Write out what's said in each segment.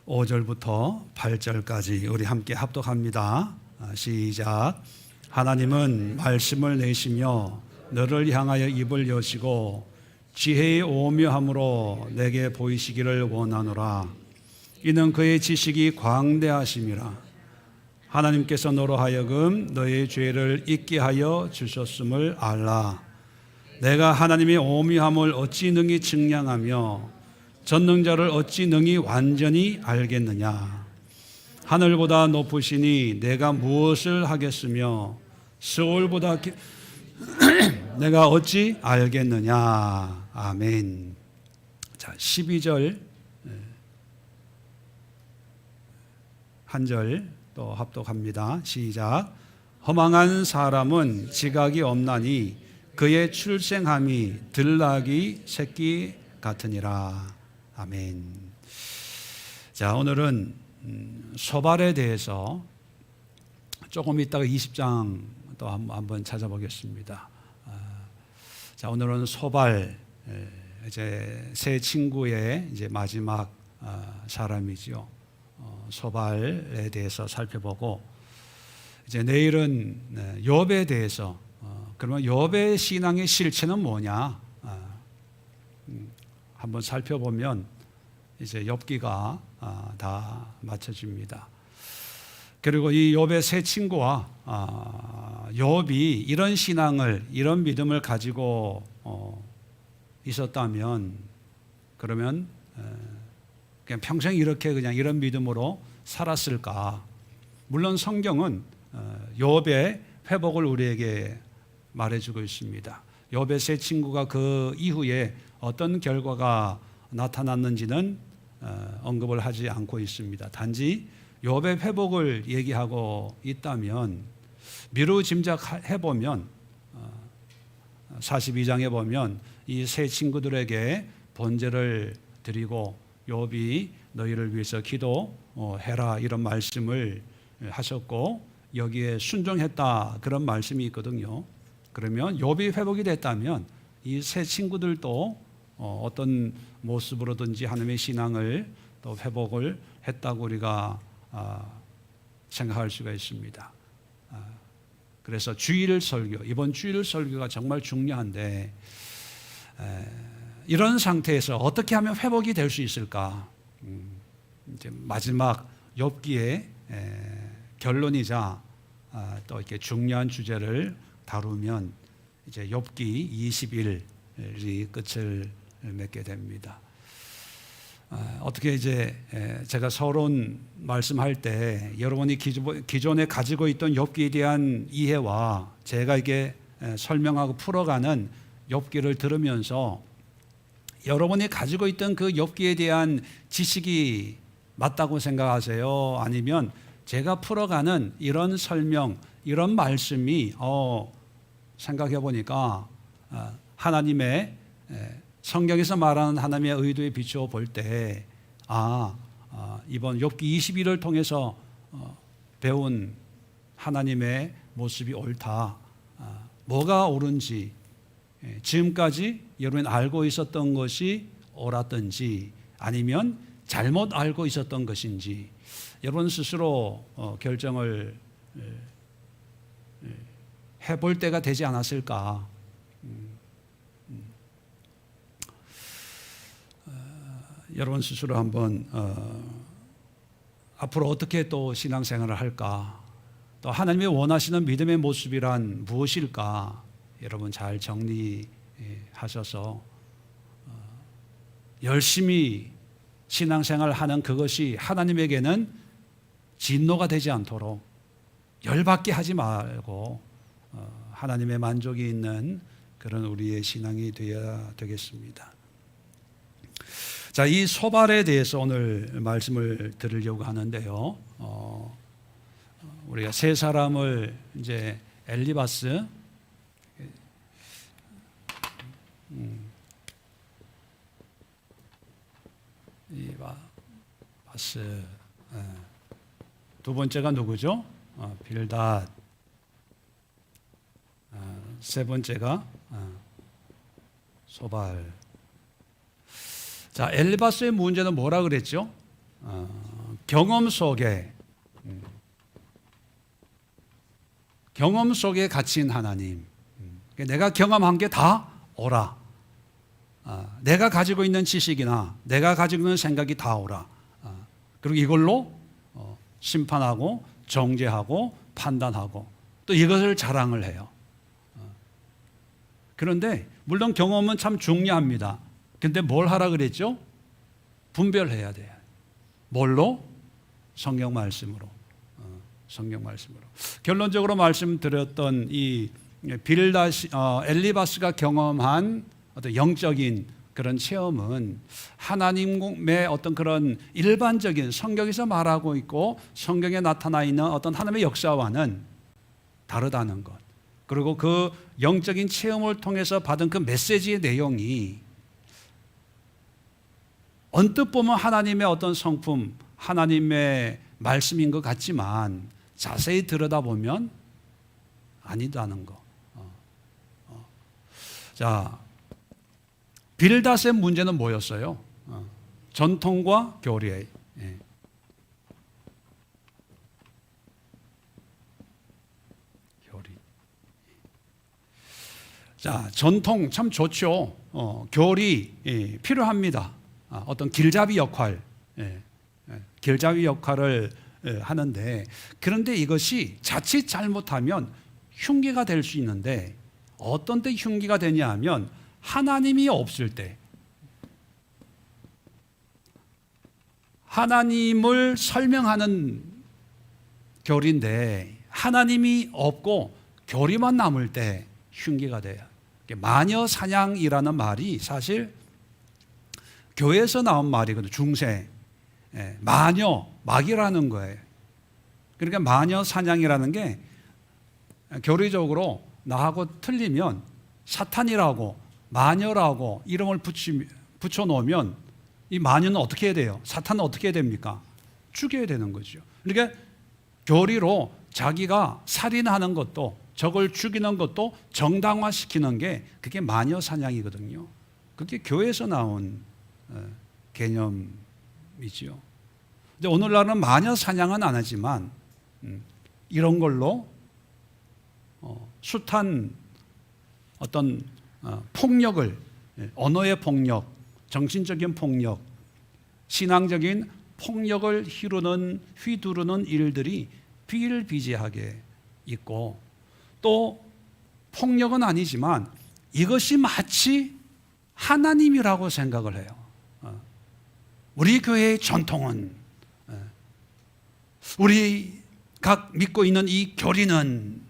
5절부터 8절까지 우리 함께 합독합니다. 시작. 하나님은 말씀을 내시며 너를 향하여 입을 여시고 지혜의 오묘함으로 내게 보이시기를 원하노라. 이는 그의 지식이 광대하심이라. 하나님께서 너로 하여금 너의 죄를 잊게 하여 주셨음을 알라. 내가 하나님의 오묘함을 어찌 능히 증량하며 전능자를 어찌 능히 완전히 알겠느냐. 하늘보다 높으시니 내가 무엇을 하겠으며 스올보다 내가 어찌 알겠느냐. 아멘. 자, 12절 한 절 또 합독합니다. 시작. 허망한 사람은 지각이 없나니 그의 출생함이 들나귀 새끼 같으니라. 아멘. 자, 오늘은 소발에 대해서 조금 있다가 20장 또 한번 찾아보겠습니다. 자, 오늘은 소발, 이제 세 친구의 이제 마지막 사람이죠. 소발에 대해서 살펴보고, 이제 내일은 욥에 대해서, 그러면 욥의 신앙의 실체는 뭐냐? 한번 살펴보면 이제 욥기가 다 맞춰집니다. 그리고 이 욥의 세 친구와 욥이 이런 신앙을, 이런 믿음을 가지고 있었다면, 그러면 그냥 평생 이렇게 그냥 이런 믿음으로 살았을까? 물론 성경은 욥의 회복을 우리에게 말해주고 있습니다. 욥의 세 친구가 그 이후에 어떤 결과가 나타났는지는 언급을 하지 않고 있습니다. 단지 욥의 회복을 얘기하고 있다면, 미루 짐작해보면 42장에 보면 이 세 친구들에게 번제를 드리고 욥이 너희를 위해서 기도해라 이런 말씀을 하셨고, 여기에 순종했다 그런 말씀이 있거든요. 그러면 욥이 회복이 됐다면 이 세 친구들도 어떤 모습으로든지 하나님의 신앙을 또 회복을 했다고 우리가 생각할 수가 있습니다. 그래서 주일 설교, 이번 주일 설교가 정말 중요한데, 이런 상태에서 어떻게 하면 회복이 될 수 있을까? 이제 마지막 욥기의 결론이자 또 이렇게 중요한 주제를 다루면 이제 욥기 20일이 끝을 맺게 됩니다. 어떻게 이제 제가 서론 말씀할 때 여러분이 기존에 가지고 있던 욥기에 대한 이해와 제가 이게 설명하고 풀어가는 욥기를 들으면서 여러분이 가지고 있던 그 욥기에 대한 지식이 맞다고 생각하세요? 아니면 제가 풀어가는 이런 설명, 이런 말씀이 생각해 보니까 하나님의 성경에서 말하는 하나님의 의도에 비추어 볼 때 이번 욥기 21을 통해서 배운 하나님의 모습이 옳다. 뭐가 옳은지, 지금까지 여러분이 알고 있었던 것이 옳았던지 아니면 잘못 알고 있었던 것인지 여러분 스스로 결정을 해볼 때가 되지 않았을까. 여러분 스스로 한번 앞으로 어떻게 또 신앙생활을 할까, 또 하나님이 원하시는 믿음의 모습이란 무엇일까, 여러분 잘 정리하셔서 열심히 신앙생활을 하는 그것이 하나님에게는 진노가 되지 않도록 열받게 하지 말고 하나님의 만족이 있는 그런 우리의 신앙이 되어야 되겠습니다. 자, 이 소발에 대해서 오늘 말씀을 드리려고 하는데요. 우리가 세 사람을 이제 엘리바스, 바스, 두 번째가 누구죠? 빌닷. 세 번째가 소발. 자, 엘리바스의 문제는 뭐라 그랬죠? 경험 속에 갇힌 하나님, 내가 경험한 게 다 오라. 내가 가지고 있는 지식이나 내가 가지고 있는 생각이 다 오라. 그리고 이걸로 심판하고 정죄하고 판단하고 또 이것을 자랑을 해요. 그런데 물론 경험은 참 중요합니다. 근데 뭘 하라 그랬죠? 분별해야 돼요. 뭘로? 성경 말씀으로. 성경 말씀으로. 결론적으로 말씀드렸던 이 엘리바스가 경험한 어떤 영적인 그런 체험은 하나님의 어떤 그런 일반적인 성경에서 말하고 있고 성경에 나타나 있는 어떤 하나님의 역사와는 다르다는 것. 그리고 그 영적인 체험을 통해서 받은 그 메시지의 내용이 언뜻 보면 하나님의 어떤 성품, 하나님의 말씀인 것 같지만 자세히 들여다보면 아니다는 거. 자, 빌닷의 문제는 뭐였어요? 전통과 교리. 교리. 자, 전통 참 좋죠. 교리 필요합니다. 어떤 길잡이 역할, 길잡이 역할을 하는데, 그런데 이것이 자칫 잘못하면 흉기가 될 수 있는데, 어떤 때 흉기가 되냐 하면 하나님이 없을 때, 하나님을 설명하는 교리인데 하나님이 없고 교리만 남을 때 흉기가 돼요. 마녀 사냥이라는 말이 사실 교회에서 나온 말이거든요. 중세. 마녀, 마귀라는 거예요. 그러니까 마녀 사냥이라는 게 교리적으로 나하고 틀리면 사탄이라고 마녀라고 이름을 붙여놓으면 이 마녀는 어떻게 해야 돼요? 사탄은 어떻게 해야 됩니까? 죽여야 되는 거죠. 그러니까 교리로 자기가 살인하는 것도 적을 죽이는 것도 정당화시키는 게 그게 마녀 사냥이거든요. 그게 교회에서 나온 개념이지요. 근데 오늘날은 마녀 사냥은 안 하지만 이런 걸로 숱한 어떤 폭력을, 언어의 폭력, 정신적인 폭력, 신앙적인 폭력을 휘두르는 일들이 비일비재하게 있고, 또 폭력은 아니지만 이것이 마치 하나님이라고 생각을 해요. 우리 교회의 전통은, 우리 각 믿고 있는 이 교리는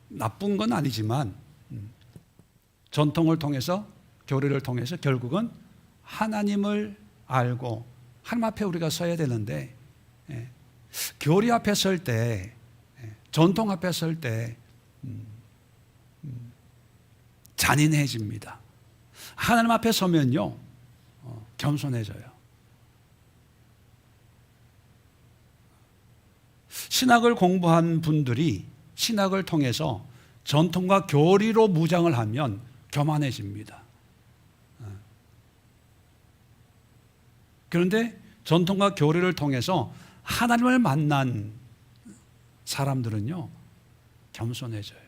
나쁜 건 아니지만 전통을 통해서, 교리를 통해서 결국은 하나님을 알고 하나님 앞에 우리가 서야 되는데, 교리 앞에 설 때, 전통 앞에 설 때 잔인해집니다. 하나님 앞에 서면요 겸손해져요. 신학을 공부한 분들이 신학을 통해서 전통과 교리로 무장을 하면 교만해집니다. 그런데 전통과 교리를 통해서 하나님을 만난 사람들은요 겸손해져요.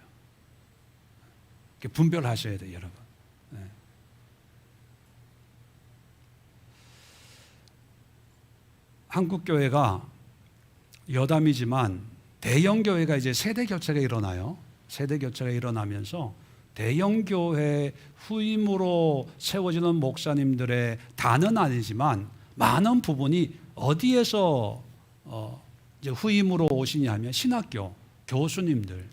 분별하셔야 돼요, 여러분. 한국 교회가 여담이지만 대형 교회가 이제 세대 교체가 일어나요. 세대 교체가 일어나면서 대형 교회 후임으로 세워지는 목사님들의 다는 아니지만 많은 부분이 어디에서 이제 후임으로 오시냐 하면 신학교 교수님들.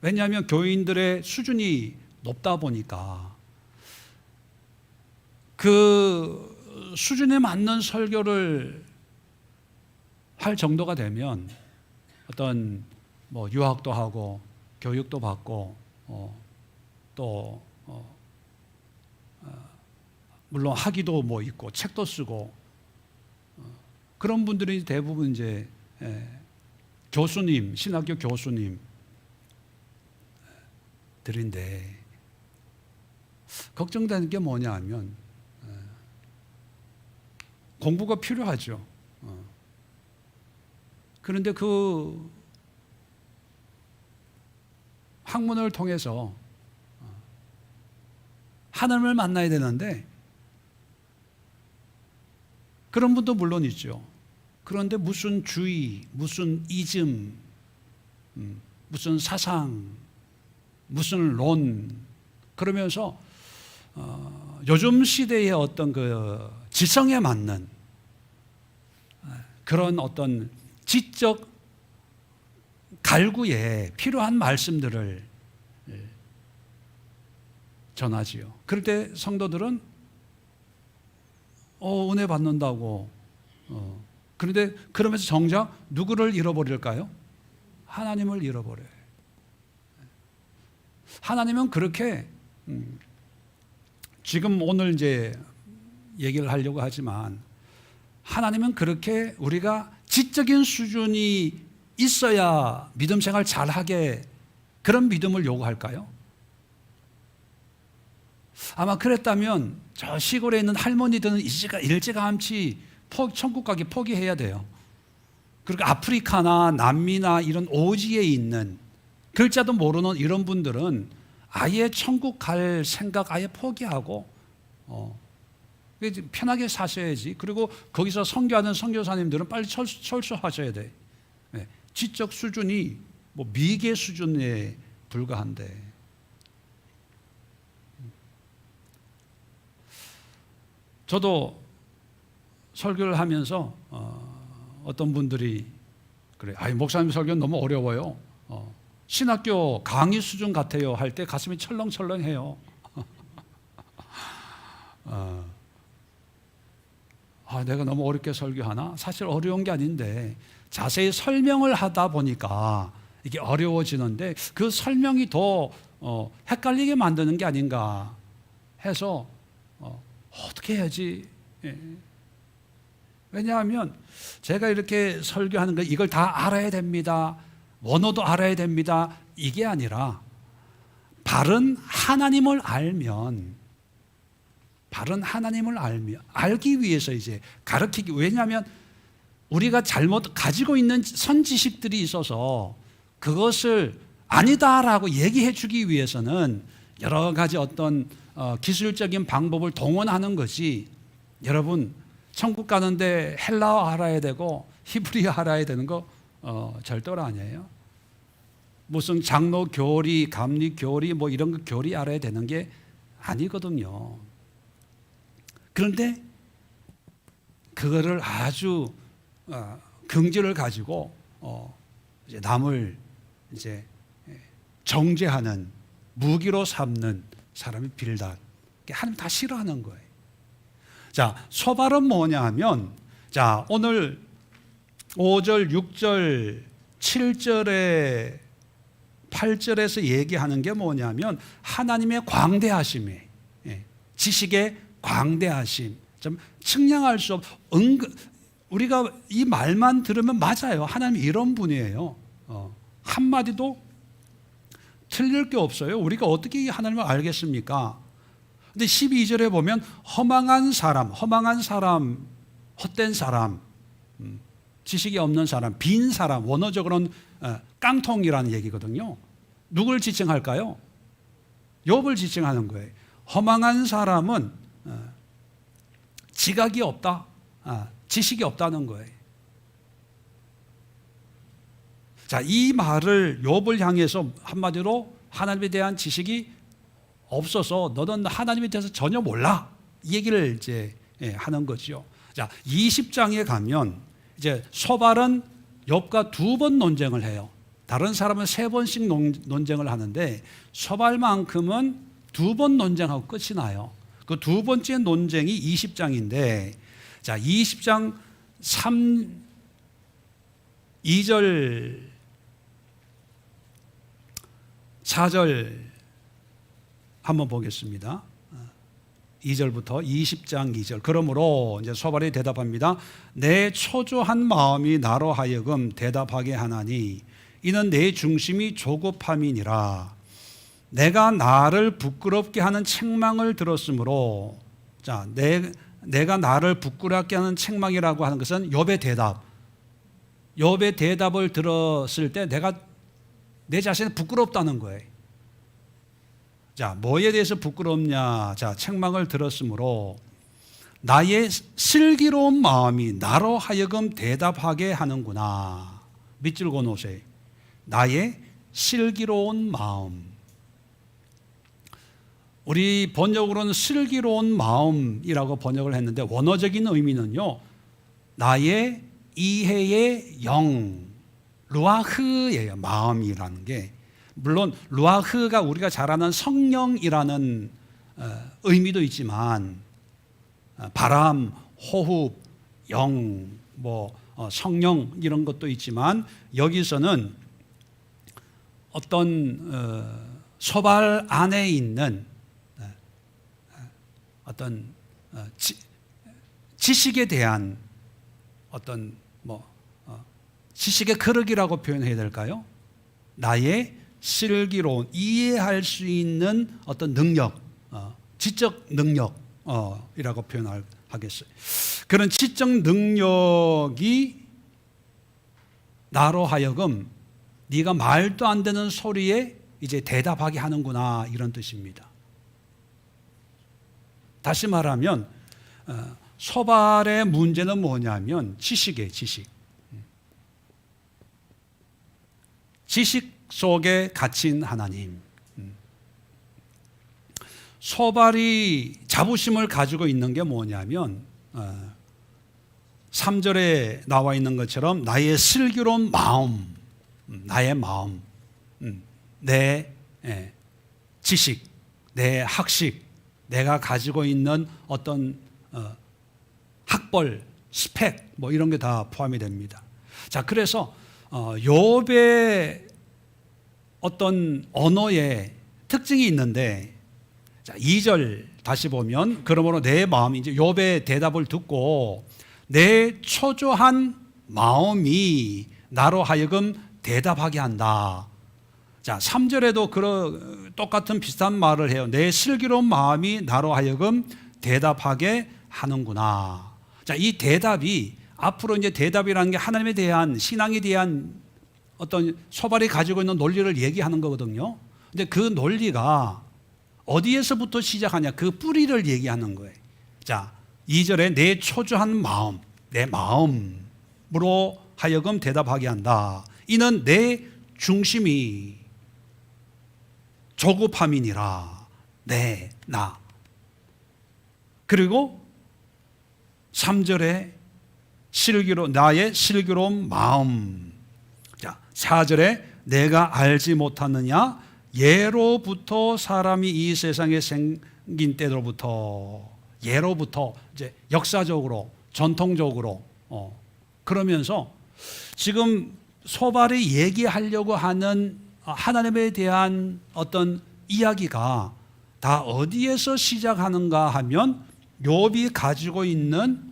왜냐하면 교인들의 수준이 높다 보니까 그 수준에 맞는 설교를 할 정도가 되면 어떤 유학도 하고 교육도 받고 또 물론 학위도 있고 책도 쓰고 그런 분들이 대부분 이제 교수님, 신학교 교수님들인데, 걱정되는 게 뭐냐 하면 공부가 필요하죠. 그런데 그 학문을 통해서 하나님을 만나야 되는데 그런 분도 물론 있죠. 그런데 무슨 주의, 무슨 이즘, 무슨 사상, 무슨 론 그러면서 요즘 시대의 어떤 그 지성에 맞는 그런 어떤 지적 갈구에 필요한 말씀들을 전하지요. 그럴 때 성도들은 은혜 받는다고 그런데 그러면서 정작 누구를 잃어버릴까요? 하나님을 잃어버려요. 하나님은 그렇게 지금 오늘 이제 얘기를 하려고 하지만 하나님은 그렇게 우리가 지적인 수준이 있어야 믿음 생활 잘하게 그런 믿음을 요구할까요? 아마 그랬다면 저 시골에 있는 할머니들은 일찌감치 천국 가기 포기해야 돼요. 그리고 아프리카나 남미나 이런 오지에 있는 글자도 모르는 이런 분들은 아예 천국 갈 생각 아예 포기하고 편하게 사셔야지. 그리고 거기서 선교하는 선교사님들은 빨리 철수하셔야 돼. 지적 수준이 뭐 미개 수준에 불과한데 저도 설교를 하면서 어떤 분들이 그래, 목사님 설교는 너무 어려워요. 신학교 강의 수준 같아요. 할 때 가슴이 철렁철렁해요. 내가 너무 어렵게 설교하나? 사실 어려운 게 아닌데 자세히 설명을 하다 보니까 이게 어려워지는데 그 설명이 더 헷갈리게 만드는 게 아닌가 해서 어떻게 해야지? 왜냐하면 제가 이렇게 설교하는 거 이걸 다 알아야 됩니다. 원어도 알아야 됩니다. 이게 아니라 바른 하나님을 알면 알기 위해서 이제 가르치기. 왜냐하면 우리가 잘못 가지고 있는 선지식들이 있어서 그것을 아니다라고 얘기해 주기 위해서는 여러 가지 어떤 기술적인 방법을 동원하는 것이, 여러분 천국 가는데 헬라어 알아야 되고 히브리어 알아야 되는 거 절대로 아니에요. 무슨 장로 교리, 감리 교리 뭐 이런 거 교리 알아야 되는 게 아니거든요. 그런데 그거를 아주 긍지를 가지고 이제 남을 이제 정죄하는 무기로 삼는 사람이 빌닷. 하나님 다 싫어하는 거예요. 자, 소발은 뭐냐 하면, 자, 오늘 5절, 6절, 7절에 8절에서 얘기하는 게 뭐냐면 하나님의 광대하심이, 지식의 광대하심. 좀 측량할 수 우리가 이 말만 들으면 맞아요. 하나님 이런 분이에요. 한마디도 틀릴 게 없어요. 우리가 어떻게 하나님을 알겠습니까? 근데 12절에 보면 허망한 사람, 헛된 사람, 지식이 없는 사람, 빈 사람, 원어적으로는 깡통이라는 얘기거든요. 누굴 지칭할까요? 욥을 지칭하는 거예요. 허망한 사람은 지각이 없다, 지식이 없다는 거예요. 자, 이 말을 욥을 향해서 한마디로 하나님에 대한 지식이 없어서 너는 하나님에 대해서 전혀 몰라, 이 얘기를 이제 하는 거죠. 자, 20장에 가면 이제 소발은 욥과 2번 논쟁을 해요. 다른 사람은 3번씩 논쟁을 하는데 소발만큼은 2번 논쟁하고 끝이 나요. 그 2번째 논쟁이 20장인데, 자, 20장 2절 4절 한번 보겠습니다. 2절부터 20장 2절. 그러므로 이제 소발이 대답합니다. 내 초조한 마음이 나로 하여금 대답하게 하나니 이는 내 중심이 조급함이니라. 내가 나를 부끄럽게 하는 책망을 들었으므로, 자, 내가 나를 부끄럽게 하는 책망이라고 하는 것은 욥의 대답. 욥의 대답을 들었을 때 내가 내 자신이 부끄럽다는 거예요. 자, 뭐에 대해서 부끄럽냐? 자, 책망을 들었으므로 나의 슬기로운 마음이 나로 하여금 대답하게 하는구나. 밑줄 그어놓으세요. 나의 슬기로운 마음. 우리 번역으로는 슬기로운 마음이라고 번역을 했는데 원어적인 의미는요, 나의 이해의 영, 루아흐예요. 마음이라는 게. 물론 루아흐가 우리가 잘 아는 성령이라는 의미도 있지만 바람, 호흡, 영, 성령 이런 것도 있지만 여기서는 어떤 소발 안에 있는 어떤 지식에 대한 어떤 지식의 그릇이라고 표현해야 될까요? 나의 슬기로운 이해할 수 있는 어떤 능력, 지적 능력이라고 표현하겠어요. 그런 지적 능력이 나로 하여금 네가 말도 안 되는 소리에 이제 대답하게 하는구나, 이런 뜻입니다. 다시 말하면 소발의 문제는 뭐냐면 지식이에요. 지식 속에 갇힌 하나님. 소발이 자부심을 가지고 있는 게 뭐냐면 3절에 나와 있는 것처럼 나의 슬기로운 마음, 나의 마음, 내 지식, 내 학식, 내가 가지고 있는 어떤 학벌, 스펙 이런 게 다 포함이 됩니다. 자, 그래서 욥의 어떤 언어의 특징이 있는데, 자, 2절 다시 보면 그러므로 내 마음이, 이제 욥의 대답을 듣고 내 초조한 마음이 나로 하여금 대답하게 한다. 자, 3절에도 똑같은 비슷한 말을 해요. 내 슬기로운 마음이 나로 하여금 대답하게 하는구나. 자, 이 대답이 앞으로 이제 대답이라는 게 하나님에 대한, 신앙에 대한 어떤 소발이 가지고 있는 논리를 얘기하는 거거든요. 근데 그 논리가 어디에서부터 시작하냐? 그 뿌리를 얘기하는 거예요. 자, 2절에 내 초조한 마음, 내 마음으로 하여금 대답하게 한다. 이는 내 중심이 조급함이니라. 나. 그리고 3절에 나의 슬기로운 마음. 자, 4절에 내가 알지 못하느냐? 예로부터 사람이 이 세상에 생긴 때로부터, 예로부터 이제 역사적으로, 전통적으로, 그러면서 지금 소발이 얘기하려고 하는 하나님에 대한 어떤 이야기가 다 어디에서 시작하는가 하면 욥이 가지고 있는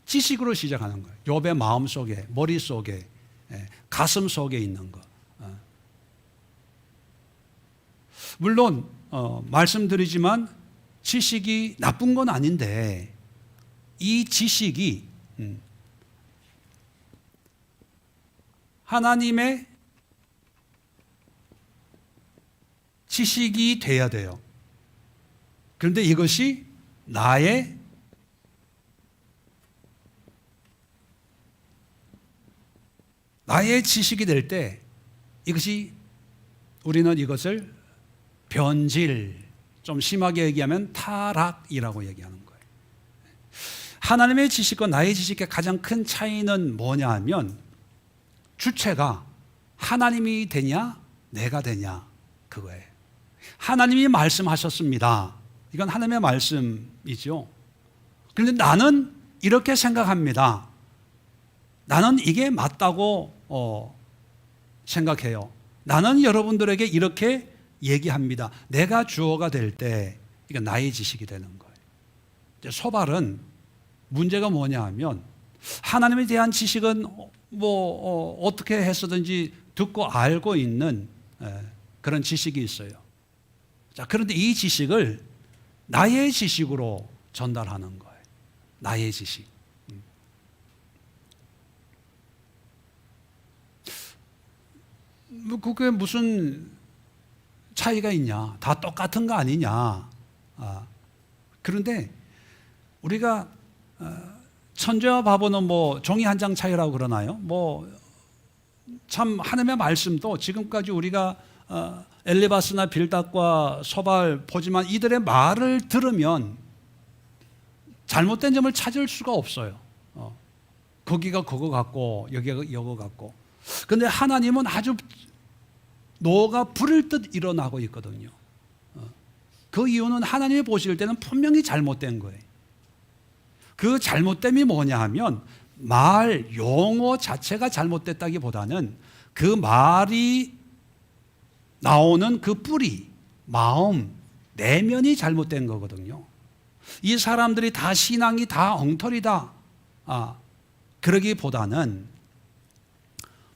지식으로 시작하는 거예요. 욥의 마음 속에, 머리 속에, 가슴 속에 있는 거. 물론 말씀드리지만 지식이 나쁜 건 아닌데 이 지식이 하나님의 지식이 돼야 돼요. 그런데 이것이 나의 지식이 될 때 이것이, 우리는 이것을 변질, 좀 심하게 얘기하면 타락이라고 얘기하는 거예요. 하나님의 지식과 나의 지식의 가장 큰 차이는 뭐냐 하면 주체가 하나님이 되냐 내가 되냐 그거예요. 하나님이 말씀하셨습니다. 이건 하나님의 말씀이죠. 그런데 나는 이렇게 생각합니다. 나는 이게 맞다고 생각해요. 나는 여러분들에게 이렇게 얘기합니다. 내가 주어가 될 때 이건 나의 지식이 되는 거예요. 이제 소발은 문제가 뭐냐 하면 하나님에 대한 지식은 어떻게 해서든지 듣고 알고 있는 그런 지식이 있어요. 자, 그런데 이 지식을 나의 지식으로 전달하는 거예요. 나의 지식. 뭐 그게 무슨 차이가 있냐? 다 똑같은 거 아니냐? 그런데 우리가 천재와 바보는 뭐 종이 한 장 차이라고 그러나요? 뭐 참 하나님의 말씀도 지금까지 우리가 엘리바스나 빌닷과 소발 보지만 이들의 말을 들으면 잘못된 점을 찾을 수가 없어요. 거기가 그거 같고 여기가 이거 같고. 그런데 하나님은 아주 노가 불을 듯 일어나고 있거든요. 그 이유는 하나님이 보실 때는 분명히 잘못된 거예요. 그 잘못됨이 뭐냐 하면 말, 용어 자체가 잘못됐다기보다는 그 말이 나오는 그 뿌리, 마음, 내면이 잘못된 거거든요. 이 사람들이 다 신앙이 다 엉터리다. 그러기보다는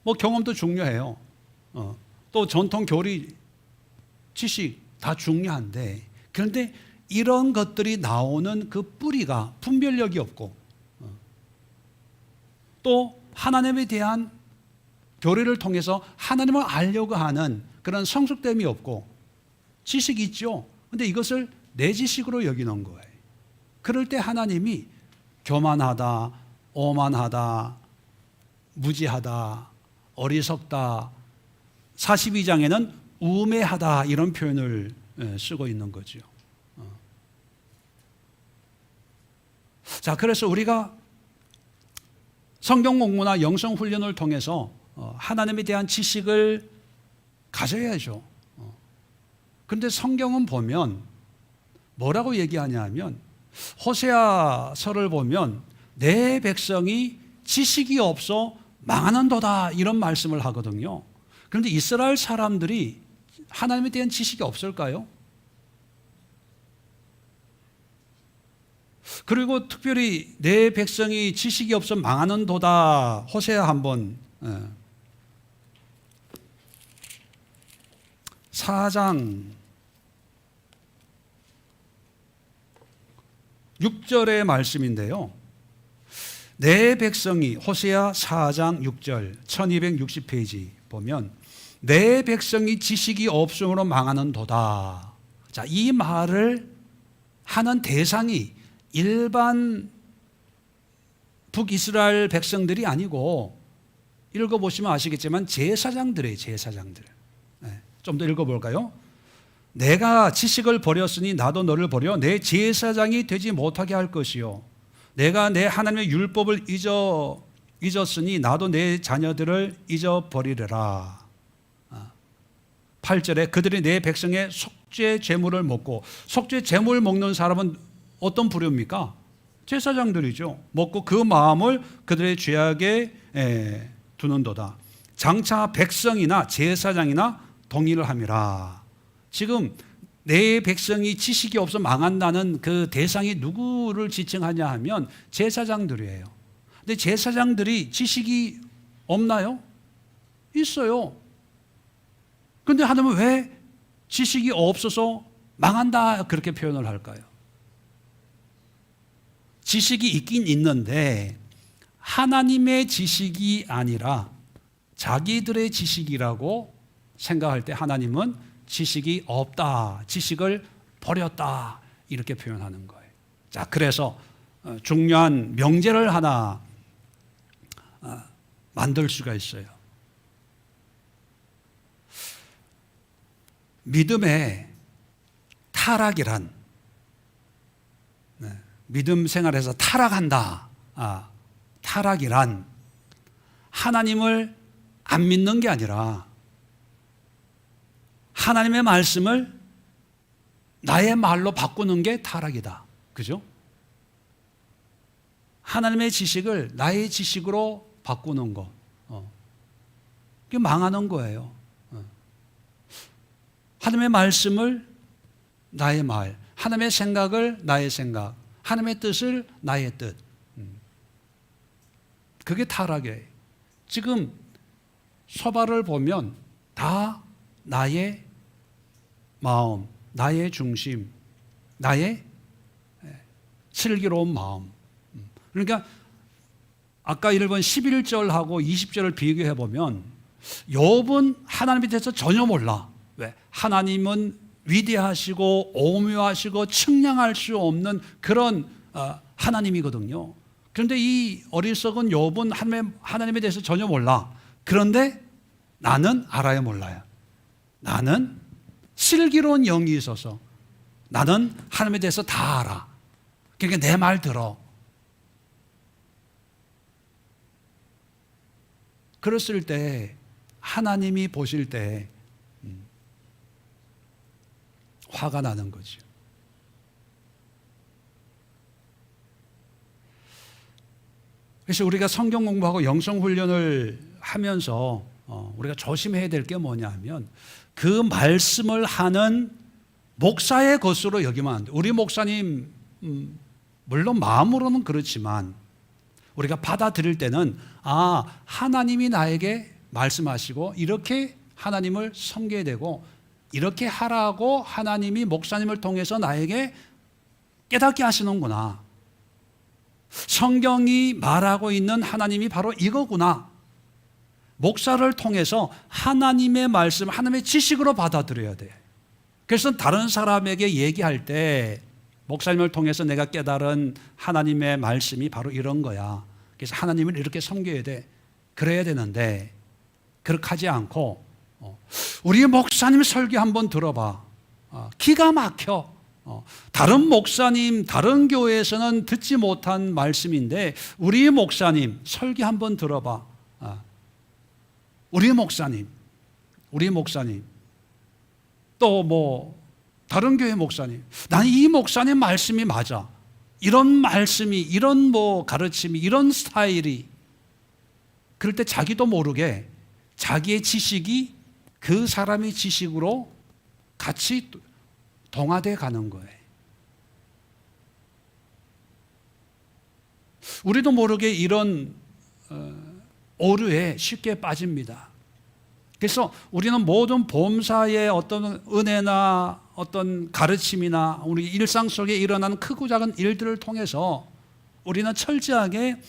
뭐 경험도 중요해요. 또 전통 교리, 지식 다 중요한데 그런데 이런 것들이 나오는 그 뿌리가 분별력이 없고 또 하나님에 대한 교리를 통해서 하나님을 알려고 하는 그런 성숙됨이 없고 지식이 있죠. 그런데 이것을 내 지식으로 여기는 거예요. 그럴 때 하나님이 교만하다, 오만하다, 무지하다, 어리석다, 42장에는 우매하다 이런 표현을 쓰고 있는 거죠. 자, 그래서 우리가 성경 공부나 영성 훈련을 통해서 하나님에 대한 지식을 가져야죠. 그런데 성경은 보면 뭐라고 얘기하냐 하면 호세아서를 보면 내 백성이 지식이 없어 망하는도다 이런 말씀을 하거든요. 그런데 이스라엘 사람들이 하나님에 대한 지식이 없을까요? 그리고 특별히 내 백성이 지식이 없어 망하는도다 호세아 한번 4장 6절의 말씀인데요. 내 백성이 호세아 4장 6절 1260페이지 보면 내 백성이 지식이 없음으로 망하는도다. 자, 이 말을 하는 대상이 일반 북이스라엘 백성들이 아니고 읽어보시면 아시겠지만 제사장들이에요. 제사장들. 좀 더 읽어볼까요? 내가 지식을 버렸으니 나도 너를 버려 내 제사장이 되지 못하게 할 것이요 내가 내 하나님의 율법을 잊었으니 나도 내 자녀들을 잊어버리리라. 8절에 그들이 내 백성의 속죄 제물을 먹고 속죄 제물 먹는 사람은 어떤 부류입니까? 제사장들이죠. 먹고 그 마음을 그들의 죄악에 두는도다. 장차 백성이나 제사장이나 동의를 함이라. 지금 내 백성이 지식이 없어 망한다는 그 대상이 누구를 지칭하냐 하면 제사장들이에요. 근데 제사장들이 지식이 없나요? 있어요. 그런데 하나님은 왜 지식이 없어서 망한다 그렇게 표현을 할까요? 지식이 있긴 있는데 하나님의 지식이 아니라 자기들의 지식이라고 생각할 때 하나님은 지식이 없다, 지식을 버렸다 이렇게 표현하는 거예요. 자, 그래서 중요한 명제를 하나 만들 수가 있어요. 믿음의 타락이란 믿음 생활에서 타락한다. 타락이란 하나님을 안 믿는 게 아니라 하나님의 말씀을 나의 말로 바꾸는 게 타락이다. 그죠? 하나님의 지식을 나의 지식으로 바꾸는 거. 그게 망하는 거예요. 하나님의 말씀을 나의 말, 하나님의 생각을 나의 생각, 하나님의 뜻을 나의 뜻. 그게 타락이에요. 지금 소발을 보면 다 나의 마음, 나의 중심, 나의 슬기로운 마음. 그러니까 아까 1번 11절하고 20절을 비교해 보면 욥은 하나님에 대해서 전혀 몰라. 왜? 하나님은 위대하시고 오묘하시고 측량할 수 없는 그런 하나님이거든요. 그런데 이 어리석은 욥은 하나님에 대해서 전혀 몰라. 그런데 나는 알아요, 몰라요? 나는 슬기로운 영이 있어서 나는 하나님에 대해서 다 알아. 그러니까 내 말 들어. 그랬을 때 하나님이 보실 때 화가 나는 거죠. 그래서 우리가 성경 공부하고 영성 훈련을 하면서 우리가 조심해야 될 게 뭐냐면 그 말씀을 하는 목사의 것으로 여기면 안 돼. 우리 목사님 물론 마음으로는 그렇지만 우리가 받아들일 때는 하나님이 나에게 말씀하시고 이렇게 하나님을 섬겨야 되고 이렇게 하라고 하나님이 목사님을 통해서 나에게 깨닫게 하시는구나. 성경이 말하고 있는 하나님이 바로 이거구나. 목사를 통해서 하나님의 말씀, 하나님의 지식으로 받아들여야 돼. 그래서 다른 사람에게 얘기할 때 목사님을 통해서 내가 깨달은 하나님의 말씀이 바로 이런 거야. 그래서 하나님을 이렇게 섬겨야 돼. 그래야 되는데 그렇게 하지 않고 우리 목사님 설교 한번 들어봐. 기가 막혀. 다른 목사님, 다른 교회에서는 듣지 못한 말씀인데 우리 목사님 설교 한번 들어봐. 우리 목사님 또 뭐 다른 교회 목사님, 나는 이 목사님 말씀이 맞아. 이런 말씀이, 이런 뭐 가르침이, 이런 스타일이. 그럴 때 자기도 모르게 자기의 지식이 그 사람의 지식으로 같이 동화돼 가는 거예요. 우리도 모르게 이런 오류에 쉽게 빠집니다. 그래서 우리는 모든 범사의 어떤 은혜나 어떤 가르침이나 우리 일상 속에 일어나는 크고 작은 일들을 통해서 우리는 철저하게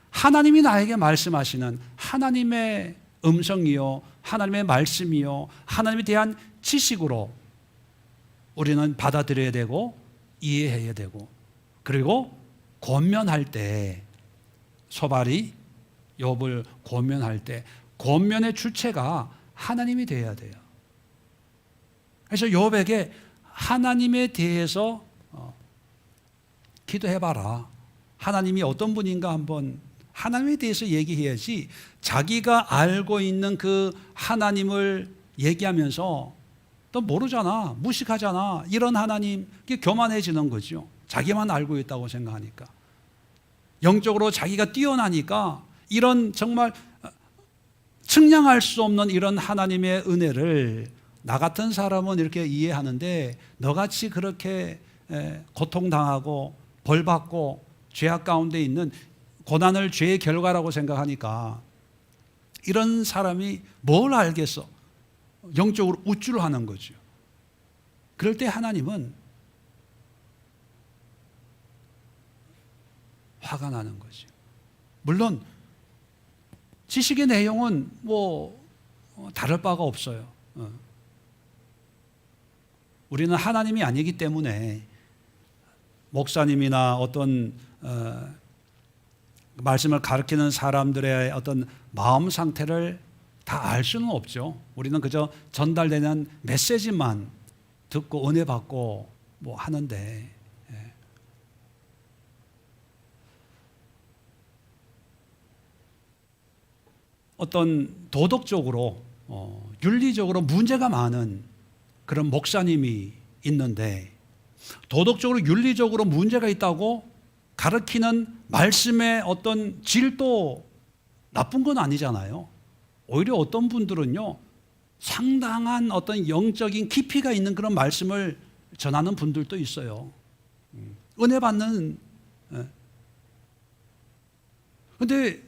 하나님이 나에게 말씀하시는 하나님의 음성이요, 하나님의 말씀이요, 하나님에 대한 지식으로 우리는 받아들여야 되고 이해해야 되고, 그리고 권면할 때 소발이 욥을 권면할 때 권면의 주체가 하나님이 되어야 돼요. 그래서 욥에게 하나님에 대해서 기도해봐라. 하나님이 어떤 분인가 한번 하나님에 대해서 얘기해야지 자기가 알고 있는 그 하나님을 얘기하면서 또 모르잖아, 무식하잖아, 이런 하나님, 교만해지는 거죠. 자기만 알고 있다고 생각하니까. 영적으로 자기가 뛰어나니까 이런 정말 측량할 수 없는 이런 하나님의 은혜를 나 같은 사람은 이렇게 이해하는데 너같이 그렇게 고통당하고 벌받고 죄악 가운데 있는 고난을 죄의 결과라고 생각하니까 이런 사람이 뭘 알겠어? 영적으로 우쭐하는 거죠. 그럴 때 하나님은 화가 나는 거죠. 물론 지식의 내용은 뭐 다를 바가 없어요. 우리는 하나님이 아니기 때문에 목사님이나 어떤 말씀을 가르치는 사람들의 어떤 마음 상태를 다 알 수는 없죠. 우리는 그저 전달되는 메시지만 듣고 은혜 받고 뭐 하는데, 어떤 도덕적으로 윤리적으로 문제가 많은 그런 목사님이 있는데 도덕적으로 윤리적으로 문제가 있다고 가르치는 말씀의 어떤 질도 나쁜 건 아니잖아요. 오히려 어떤 분들은요 상당한 어떤 영적인 깊이가 있는 그런 말씀을 전하는 분들도 있어요. 은혜 받는. 그런데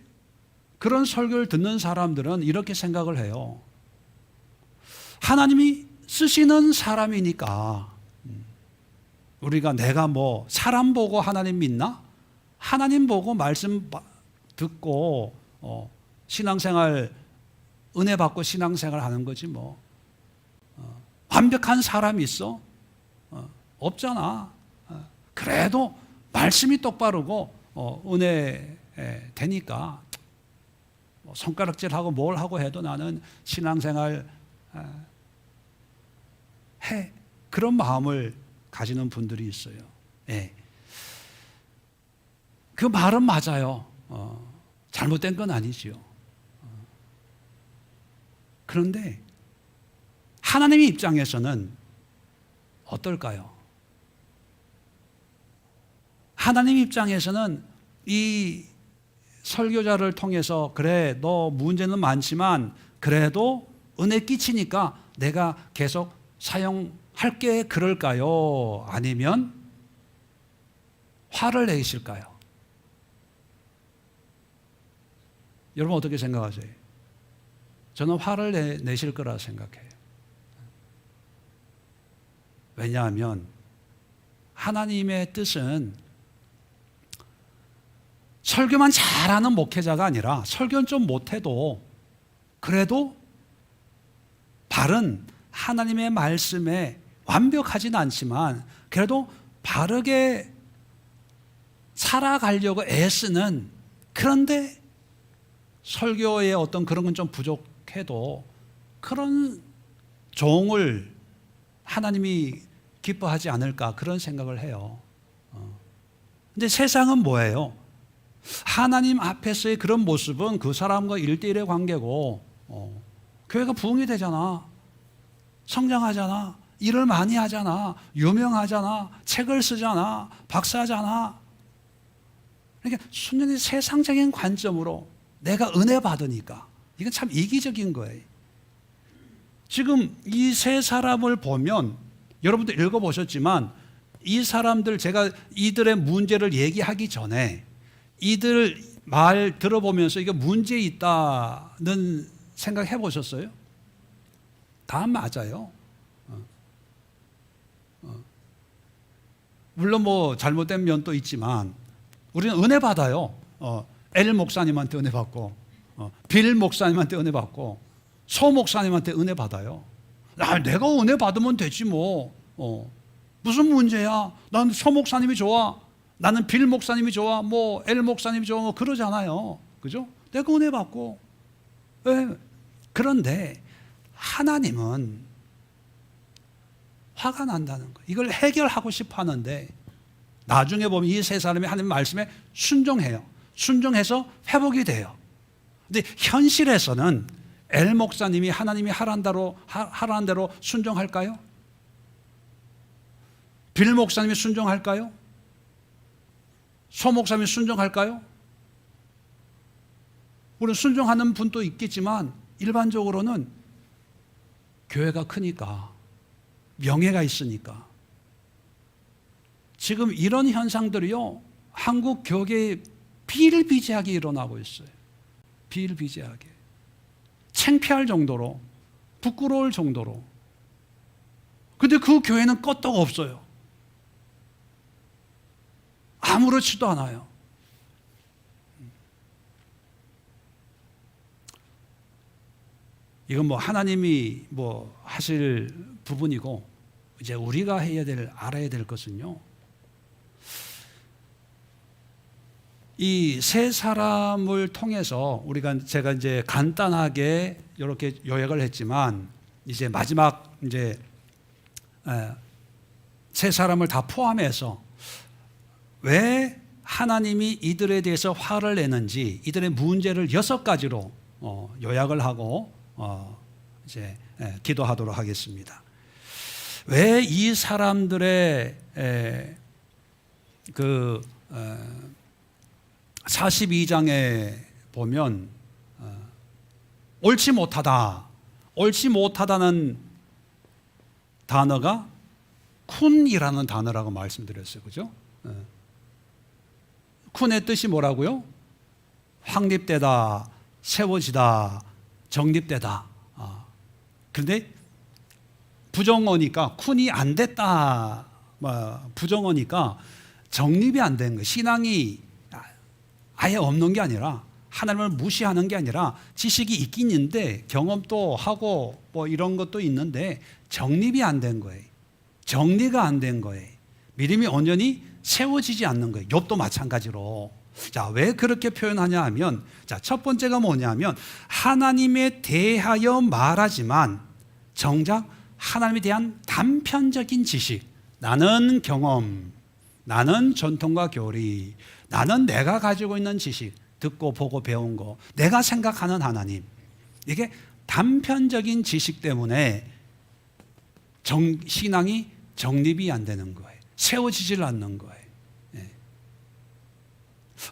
그런 설교를 듣는 사람들은 이렇게 생각을 해요. 하나님이 쓰시는 사람이니까 우리가 내가 뭐 사람 보고 하나님 믿나? 하나님 보고 말씀 듣고 신앙생활 은혜 받고 신앙생활 하는 거지 뭐. 완벽한 사람이 있어? 없잖아. 그래도 말씀이 똑바르고 은혜 되니까 뭐 손가락질하고 뭘 하고 해도 나는 신앙생활 해. 그런 마음을 가지는 분들이 있어요. 예. 그 말은 맞아요. 잘못된 건 아니지요. 그런데 하나님의 입장에서는 어떨까요? 하나님 입장에서는 이 설교자를 통해서 그래 너 문제는 많지만 그래도 은혜 끼치니까 내가 계속 사용할게 그럴까요? 아니면 화를 내실까요? 여러분 어떻게 생각하세요? 저는 화를 내실 거라 생각해요. 왜냐하면 하나님의 뜻은 설교만 잘하는 목회자가 아니라 설교는 좀 못해도 그래도 바른 하나님의 말씀에 완벽하진 않지만 그래도 바르게 살아가려고 애쓰는, 그런데 설교의 어떤 그런 건 좀 부족해도 그런 종을 하나님이 기뻐하지 않을까 그런 생각을 해요. 근데 세상은 뭐예요? 하나님 앞에서의 그런 모습은 그 사람과 1대1의 관계고 교회가 부흥이 되잖아, 성장하잖아, 일을 많이 하잖아, 유명하잖아, 책을 쓰잖아, 박사잖아. 그러니까 순전히 세상적인 관점으로 내가 은혜 받으니까 이건 참 이기적인 거예요. 지금 이 세 사람을 보면 여러분도 읽어보셨지만 이 사람들, 제가 이들의 문제를 얘기하기 전에 이들 말 들어보면서 이게 문제 있다는 생각 해보셨어요? 다 맞아요. 물론 뭐 잘못된 면도 있지만 우리는 은혜 받아요. 엘 목사님한테 은혜 받고 빌 목사님한테 은혜 받고 소 목사님한테 은혜 받아요. 내가 은혜 받으면 되지 뭐. 무슨 문제야? 난 소 목사님이 좋아, 나는 빌 목사님이 좋아, 뭐 엘 목사님이 좋아, 뭐 그러잖아요. 그죠? 내가 은혜 받고. 네. 그런데 하나님은 화가 난다는 거예요. 이걸 해결하고 싶어 하는데 나중에 보면 이 세 사람이 하나님 말씀에 순종해요. 순종해서 회복이 돼요. 근데 현실에서는 엘 목사님이 하나님이 하라는 대로 순종할까요? 빌 목사님이 순종할까요? 소 목사님이 순종할까요? 물론 순종하는 분도 있겠지만 일반적으로는 교회가 크니까, 명예가 있으니까. 지금 이런 현상들이요, 한국 교계에 비일비재하게 일어나고 있어요. 비일비재하게. 창피할 정도로, 부끄러울 정도로. 근데 그 교회는 껐다가 없어요. 아무렇지도 않아요. 이건 뭐 하나님이 뭐 하실 부분이고, 이제 우리가 알아야 될 것은요, 이 세 사람을 통해서 제가 이제 간단하게 이렇게 요약을 했지만, 이제 마지막 이제 세 사람을 다 포함해서 왜 하나님이 이들에 대해서 화를 내는지, 이들의 문제를 6가지로 요약을 하고 이제 기도하도록 하겠습니다. 왜 이 사람들의 42장에 보면 옳지 못하다는 단어가 쿤이라는 단어라고 말씀드렸어요. 그죠? 쿤의 뜻이 뭐라고요? 확립되다, 세워지다, 정립되다. 그런데 부정어니까, 쿤이 안 됐다, 부정어니까 정립이 안 된 거예요. 신앙이 아예 없는 게 아니라 하나님을 무시하는 게 아니라 지식이 있긴 있는데 경험도 하고 뭐 이런 것도 있는데 정립이 안 된 거예요. 정리가 안 된 거예요. 믿음이 온전히 세워지지 않는 거예요. 욥도 마찬가지로. 자, 왜 그렇게 표현하냐 하면, 자, 첫 번째가 뭐냐면 하나님에 대하여 말하지만 정작 하나님에 대한 단편적인 지식, 나는 경험, 나는 전통과 교리, 나는 내가 가지고 있는 지식, 듣고 보고 배운 거, 내가 생각하는 하나님, 이게 단편적인 지식 때문에 신앙이 정립이 안 되는 거예요. 세워지질 않는 거예요.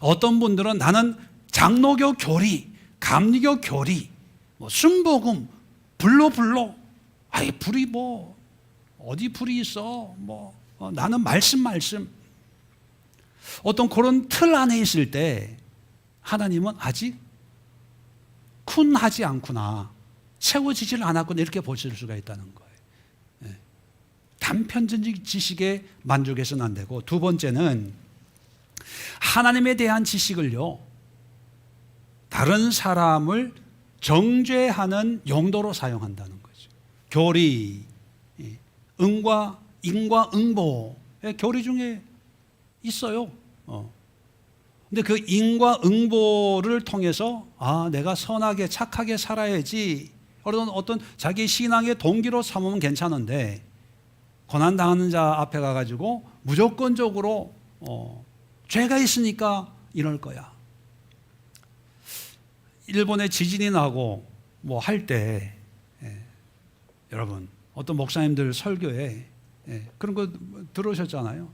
어떤 분들은 나는 장로교 교리, 감리교 교리, 뭐 순복음, 불로, 아이 불이 뭐 어디 불이 있어? 나는 말씀. 어떤 그런 틀 안에 있을 때 하나님은 아직 쿤하지 않구나, 세워지질 않았구나, 이렇게 보실 수가 있다는 거예요. 단편적인 지식에 만족해서는 안 되고, 두 번째는 하나님에 대한 지식을요, 다른 사람을 정죄하는 용도로 사용한다는 거죠. 교리, 인과 응보의 교리 중에 있어요. 근데 그 인과 응보를 통해서 내가 선하게 착하게 살아야지, 어떤 자기 신앙의 동기로 삼으면 괜찮은데, 고난당하는 자 앞에 가가지고 무조건적으로 죄가 있으니까 이럴 거야. 일본에 지진이 나고 뭐 할 때, 여러분 어떤 목사님들 설교에 그런 거 들으셨잖아요.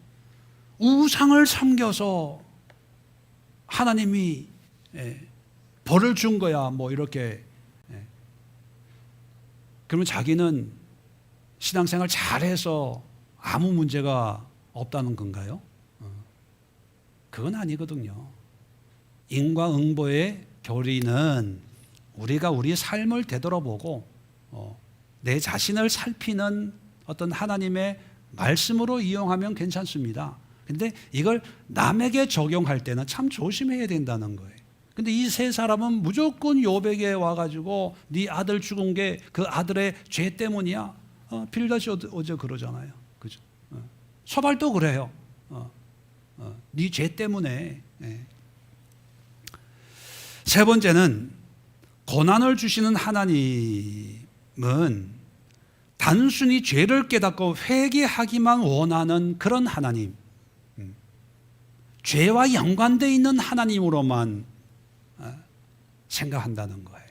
우상을 섬겨서 하나님이 벌을 준 거야, 뭐 이렇게. 그러면 자기는 신앙생활 잘해서 아무 문제가 없다는 건가요? 그건 아니거든요. 인과응보의 교리는 우리가 우리 삶을 되돌아보고 내 자신을 살피는 어떤 하나님의 말씀으로 이용하면 괜찮습니다. 근데 이걸 남에게 적용할 때는 참 조심해야 된다는 거예요. 근데 이 세 사람은 무조건 욥에게 와가지고 네 아들 죽은 게 그 아들의 죄 때문이야. 빌닷이 어제 그러잖아요. 그죠? 소발도 그래요. 네 죄 때문에. 세 번째는 고난을 주시는 하나님은 단순히 죄를 깨닫고 회개하기만 원하는 그런 하나님, 죄와 연관되어 있는 하나님으로만 생각한다는 거예요.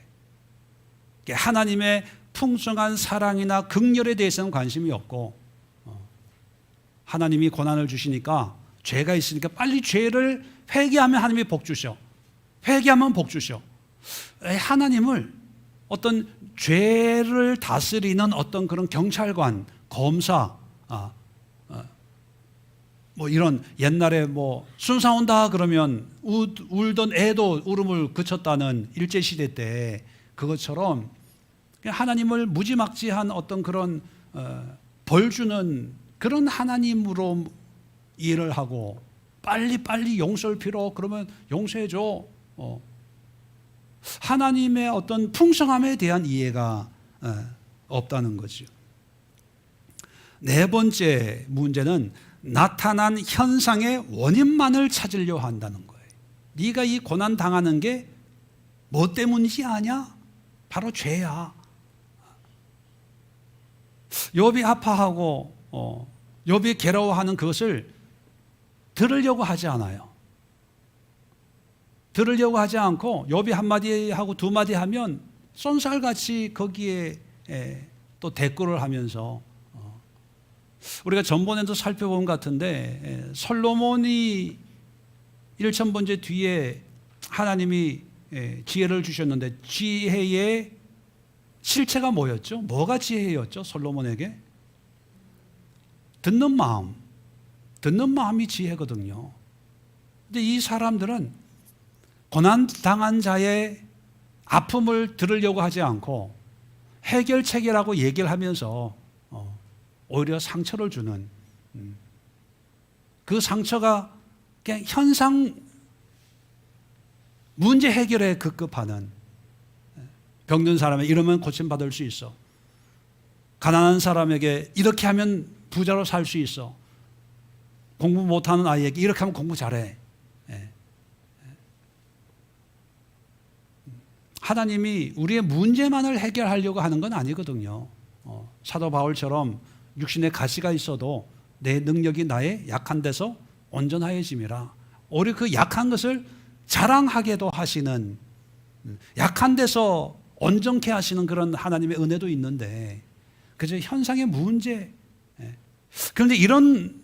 하나님의 풍성한 사랑이나 긍휼에 대해서는 관심이 없고, 하나님이 고난을 주시니까 죄가 있으니까 빨리 죄를 회개하면 하나님이 복 주셔. 회개하면 복 주셔. 하나님을 어떤 죄를 다스리는 어떤 그런 경찰관, 검사, 뭐 이런 옛날에 뭐 순사 온다 그러면 울던 애도 울음을 그쳤다는 일제시대 때 그것처럼 하나님을 무지막지한 어떤 그런 벌 주는 그런 하나님으로 이해를 하고, 빨리 용서를 빌어 그러면 용서해줘. 하나님의 어떤 풍성함에 대한 이해가 없다는 거죠. 네 번째 문제는 나타난 현상의 원인만을 찾으려 한다는 거예요. 네가 이 고난 당하는 게 뭐 때문이지 아냐? 바로 죄야. 욥이 아파하고 욥이 괴로워하는 그것을 들으려고 하지 않아요. 들으려고 하지 않고 욥이 한마디 하고 두 마디 하면 쏜살같이 거기에 또 대꾸를 하면서, 우리가 전번에도 살펴본 것 같은데 솔로몬이 1000번째 뒤에 하나님이 지혜를 주셨는데 지혜의 실체가 뭐였죠? 뭐가 지혜였죠? 솔로몬에게? 듣는 마음이 지혜거든요. 근데 이 사람들은 고난당한 자의 아픔을 들으려고 하지 않고 해결책이라고 얘기를 하면서 오히려 상처를 주는, 그 상처가 그냥 현상 문제 해결에 급급하는, 병든 사람에 이러면 고침받을 수 있어, 가난한 사람에게 이렇게 하면 부자로 살 수 있어, 공부 못하는 아이에게 이렇게 하면 공부 잘해. 하나님이 우리의 문제만을 해결하려고 하는 건 아니거든요. 사도 바울처럼 육신에 가시가 있어도 내 능력이 나의 약한 데서 온전하여짐이라. 오히려 그 약한 것을 자랑하게도 하시는, 약한 데서 온전케 하시는 그런 하나님의 은혜도 있는데, 그저 현상의 문제. 그런데 이런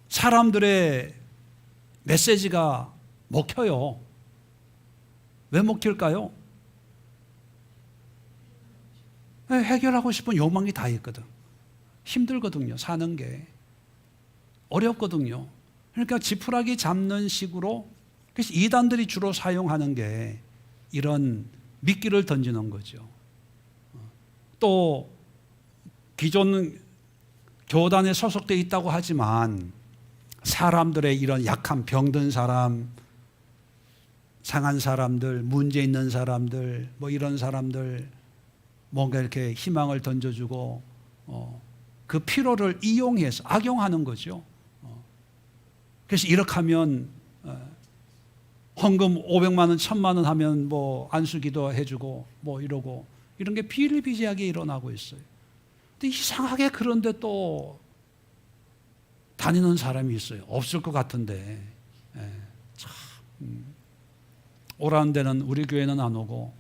사람들의 메시지가 먹혀요. 왜 먹힐까요? 해결하고 싶은 욕망이 다 있거든. 힘들거든요. 사는 게 어렵거든요. 그러니까 지푸라기 잡는 식으로, 그래서 이단들이 주로 사용하는 게 이런 미끼를 던지는 거죠. 또 기존 교단에 소속되어 있다고 하지만 사람들의 이런 약한, 병든 사람, 상한 사람들, 문제 있는 사람들, 뭐 이런 사람들 뭔가 이렇게 희망을 던져주고 그 피로를 이용해서 악용하는 거죠. 그래서 이렇게 하면 헌금 500만 원, 1000만 원 하면 뭐 안수기도 해주고 뭐 이러고, 이런 게 비일비재하게 일어나고 있어요. 근데 이상하게 그런데 또 다니는 사람이 있어요. 없을 것 같은데. 참, 오라는 데는 우리 교회는 안 오고,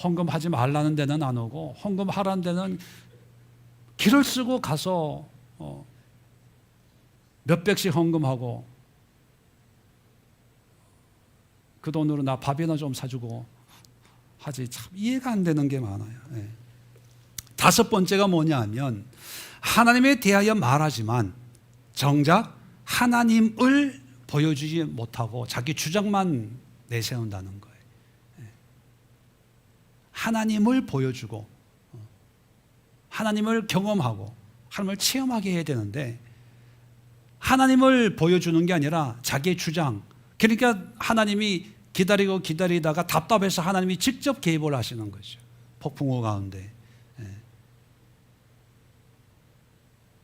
헌금하지 말라는 데는 안 오고, 헌금하라는 데는 길을 쓰고 가서 몇백씩 헌금하고, 그 돈으로 나 밥이나 좀 사주고 하지. 참 이해가 안 되는 게 많아요. 다섯 번째가 뭐냐 하면, 하나님에 대하여 말하지만 정작 하나님을 보여주지 못하고 자기 주장만 내세운다는 거예요. 하나님을 보여주고 하나님을 경험하고 하나님을 체험하게 해야 되는데, 하나님을 보여주는 게 아니라 자기의 주장. 그러니까 하나님이 기다리고 기다리다가 답답해서 하나님이 직접 개입을 하시는 거죠. 폭풍우 가운데.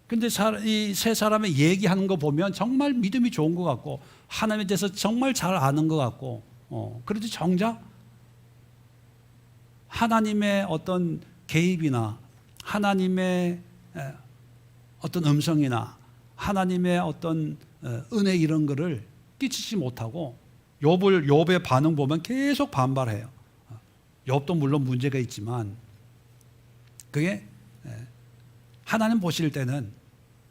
근데 이 세 사람의 얘기하는 거 보면 정말 믿음이 좋은 것 같고, 하나님에 대해서 정말 잘 아는 것 같고, 그런데 정작 하나님의 어떤 개입이나 하나님의 어떤 음성이나 하나님의 어떤 은혜 이런 거를 끼치지 못하고, 욥의 반응 보면 계속 반발해요. 욥도 물론 문제가 있지만 그게 하나님 보실 때는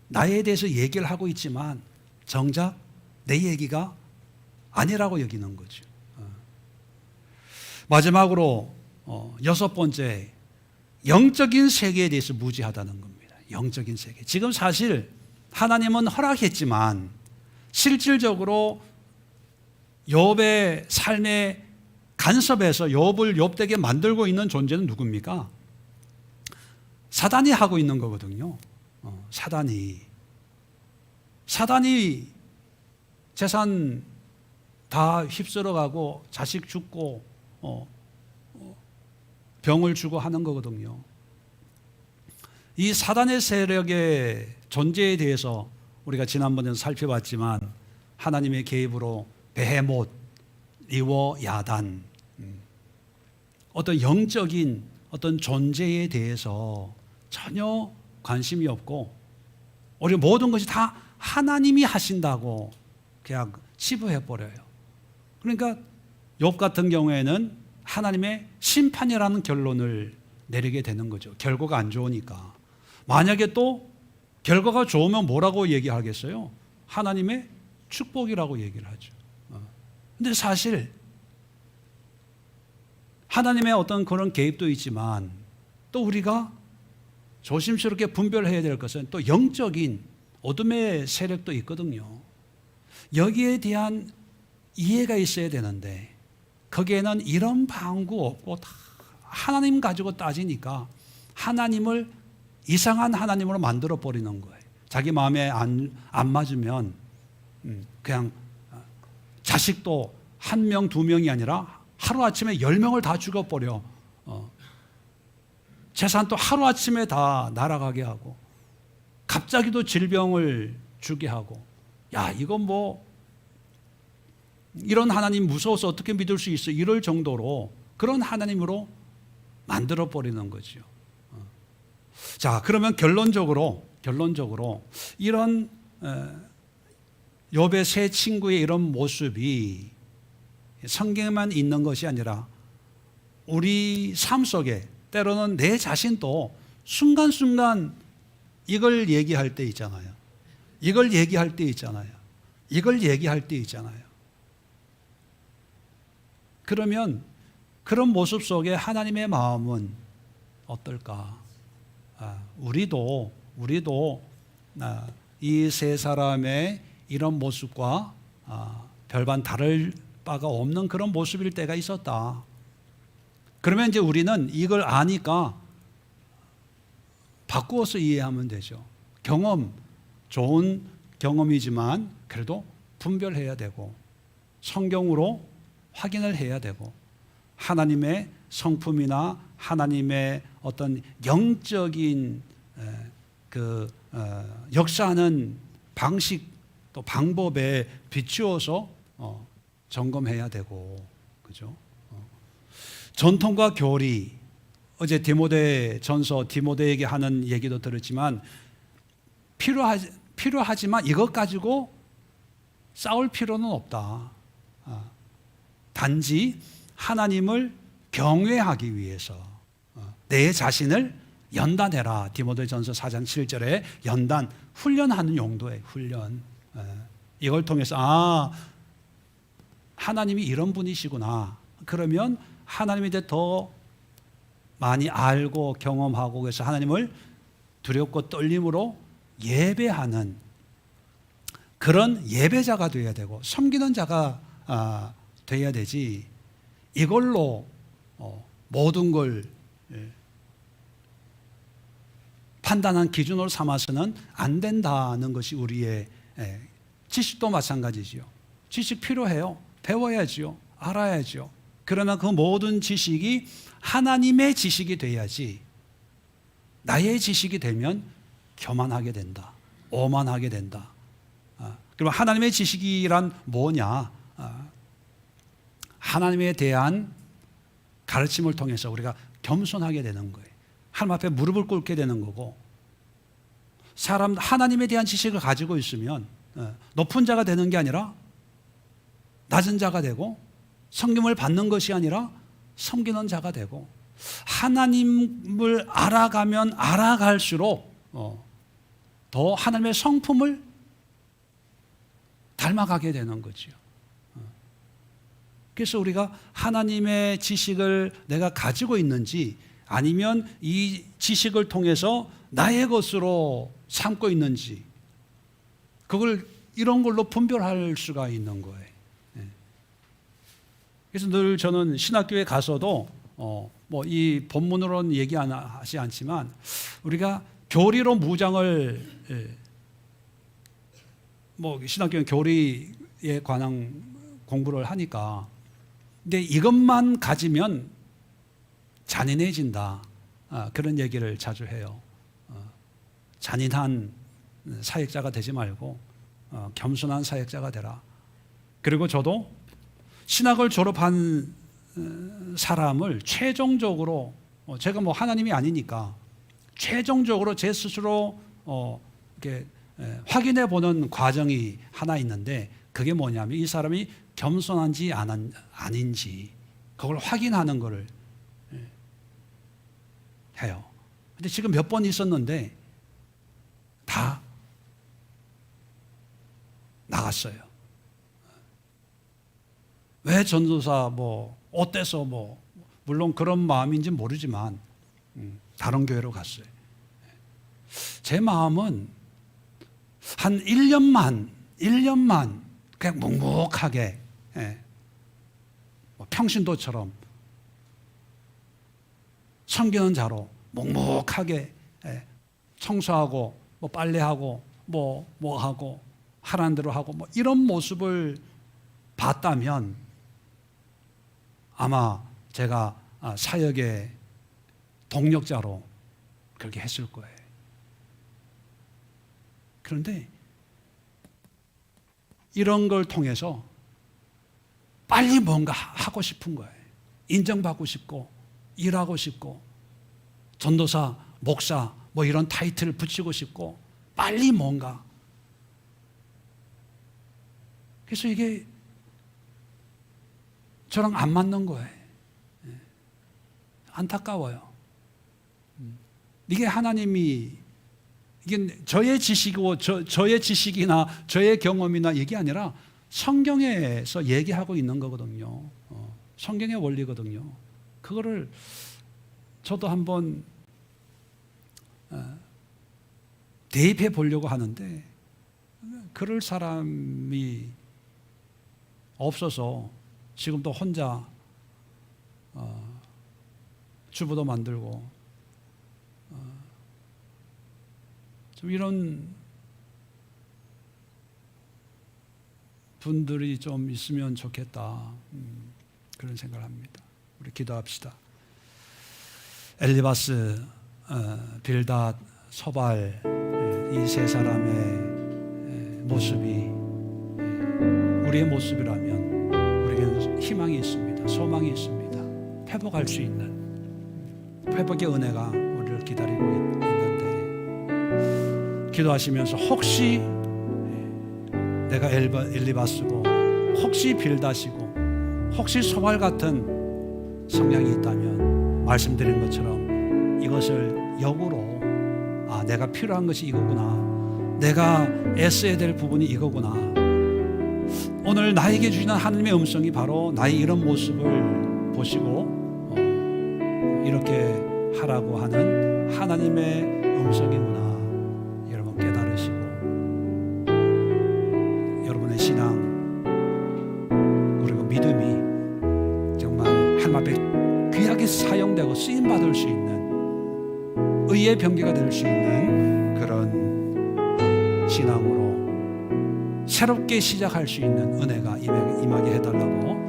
나에 대해서 얘기를 하고 있지만 정작 내 얘기가 아니라고 여기는 거죠. 마지막으로 여섯 번째, 영적인 세계에 대해서 무지하다는 겁니다. 영적인 세계. 지금 사실 하나님은 허락했지만 실질적으로 욥의 삶에 간섭해서 욥을 욥되게 만들고 있는 존재는 누굽니까? 사단이 하고 있는 거거든요. 사단이 재산 다 휩쓸어가고 자식 죽고 병을 주고 하는 거거든요. 이 사단의 세력의 존재에 대해서 우리가 지난번에 살펴봤지만, 하나님의 개입으로 베헤못, 리워, 야단, 어떤 영적인 어떤 존재에 대해서 전혀 관심이 없고, 우리 모든 것이 다 하나님이 하신다고 그냥 치부해버려요. 그러니까 욥 같은 경우에는 하나님의 심판이라는 결론을 내리게 되는 거죠. 결과가 안 좋으니까. 만약에 또 결과가 좋으면 뭐라고 얘기하겠어요? 하나님의 축복이라고 얘기를 하죠. 근데 사실 하나님의 어떤 그런 개입도 있지만, 또 우리가 조심스럽게 분별해야 될 것은 또 영적인 어둠의 세력도 있거든요. 여기에 대한 이해가 있어야 되는데, 거기에는 이런 방구 없고 다 하나님 가지고 따지니까 하나님을 이상한 하나님으로 만들어 버리는 거예요. 자기 마음에 안 맞으면 그냥 자식도 한 명, 두 명이 아니라 하루아침에 10명을 다 죽여버려. 재산도 하루아침에 다 날아가게 하고, 갑자기도 질병을 주게 하고, 야, 이건 뭐, 이런 하나님 무서워서 어떻게 믿을 수 있어? 이럴 정도로 그런 하나님으로 만들어버리는 거죠. 자, 그러면 결론적으로 이런 욥의 세 친구의 이런 모습이 성경에만 있는 것이 아니라 우리 삶 속에 때로는 내 자신도 순간순간 이걸 얘기할 때 있잖아요. 이걸 얘기할 때 있잖아요. 이걸 얘기할 때 있잖아요. 그러면 그런 모습 속에 하나님의 마음은 어떨까? 우리도 이 세 사람의 이런 모습과 별반 다를 바가 없는 그런 모습일 때가 있었다. 그러면 이제 우리는 이걸 아니까 바꾸어서 이해하면 되죠. 좋은 경험이지만 그래도 분별해야 되고 성경으로 확인을 해야 되고 하나님의 성품이나 하나님의 어떤 영적인 역사하는 방식 또 방법에 비추어서 점검해야 되고, 그죠? 전통과 교리, 어제 디모데에게 하는 얘기도 들었지만 필요하지만 이것 가지고 싸울 필요는 없다. 단지 하나님을 경외하기 위해서 내 자신을 연단해라. 디모데전서 4장 7절에 연단, 훈련하는 용도의 훈련. 이걸 통해서 하나님이 이런 분이시구나. 그러면 하나님에 대해 더 많이 알고 경험하고 그래서 하나님을 두렵고 떨림으로 예배하는 그런 예배자가 되어야 되고 섬기는 자가 되어야 되지. 이걸로 모든 걸 판단한 기준으로 삼아서는 안 된다는 것이 우리의 지식도 마찬가지지요. 지식 필요해요. 배워야지요. 알아야지요. 그러나 그 모든 지식이 하나님의 지식이 돼야지. 나의 지식이 되면 교만하게 된다. 오만하게 된다. 그럼 하나님의 지식이란 뭐냐? 하나님에 대한 가르침을 통해서 우리가 겸손하게 되는 거예요. 하나님 앞에 무릎을 꿇게 되는 거고, 하나님에 대한 지식을 가지고 있으면 높은 자가 되는 게 아니라 낮은 자가 되고, 섬김을 받는 것이 아니라 섬기는 자가 되고, 하나님을 알아가면 알아갈수록 더 하나님의 성품을 닮아가게 되는 거죠. 그래서 우리가 하나님의 지식을 내가 가지고 있는지 아니면 이 지식을 통해서 나의 것으로 삼고 있는지 그걸 이런 걸로 분별할 수가 있는 거예요. 그래서 늘 저는 신학교에 가서도 뭐 이 본문으로는 얘기하지 않지만 우리가 교리로 무장을 뭐 신학교는 교리에 관한 공부를 하니까 근데 이것만 가지면 잔인해진다. 그런 얘기를 자주 해요. 잔인한 사역자가 되지 말고 겸손한 사역자가 되라. 그리고 저도 신학을 졸업한 사람을 최종적으로 제가 뭐 하나님이 아니니까 최종적으로 제 스스로 이렇게 확인해 보는 과정이 하나 있는데 그게 뭐냐면 이 사람이 겸손한지 아닌지 그걸 확인하는 거를 해요. 근데 지금 몇 번 있었는데 다 나갔어요. 왜 전도사 뭐 어때서 뭐 물론 그런 마음인지 모르지만 다른 교회로 갔어요. 제 마음은 한 1년만 그냥 묵묵하게 뭐 평신도처럼 섬기는 자로 묵묵하게 청소하고 뭐 빨래하고 뭐 하고 하라는 대로 하고 뭐 이런 모습을 봤다면 아마 제가 사역의 동력자로 그렇게 했을 거예요. 그런데 이런 걸 통해서 빨리 뭔가 하고 싶은 거예요. 인정받고 싶고 일하고 싶고 전도사, 목사 뭐 이런 타이틀을 붙이고 싶고 빨리 뭔가. 그래서 이게 저랑 안 맞는 거예요. 안타까워요. 이게 하나님이, 이게 저의 지식이고 저의 지식이나 저의 경험이나 이게 아니라 성경에서 얘기하고 있는 거거든요. 성경의 원리거든요. 그거를 저도 한번 대입해 보려고 하는데 그럴 사람이 없어서 지금도 혼자 주부도 만들고 좀 이런 분들이 좀 있으면 좋겠다, 그런 생각을 합니다. 우리 기도합시다. 엘리바스, 빌닷, 소발, 이 세 사람의 모습이 우리의 모습이라면 우리에게는 희망이 있습니다. 소망이 있습니다. 회복할 수 있는 회복의 은혜가 우리를 기다리고 있는데, 기도하시면서 혹시 내가 엘리바스고 혹시 빌닷이고 혹시 소발 같은 성향이 있다면 말씀드린 것처럼 이것을 역으로 내가 필요한 것이 이거구나, 내가 애써야 될 부분이 이거구나, 오늘 나에게 주시는 하나님의 음성이 바로 나의 이런 모습을 보시고 이렇게 하라고 하는 하나님의 음성이구나, 여러분 깨달으시고 여러분의 신앙 그리고 믿음이 정말 하나님 앞에 귀하게 사용되고 쓰임받을 수 있는 의의 병기가 될 수 있는 그런 신앙으로 새롭게 시작할 수 있는 은혜가 임하게 해달라고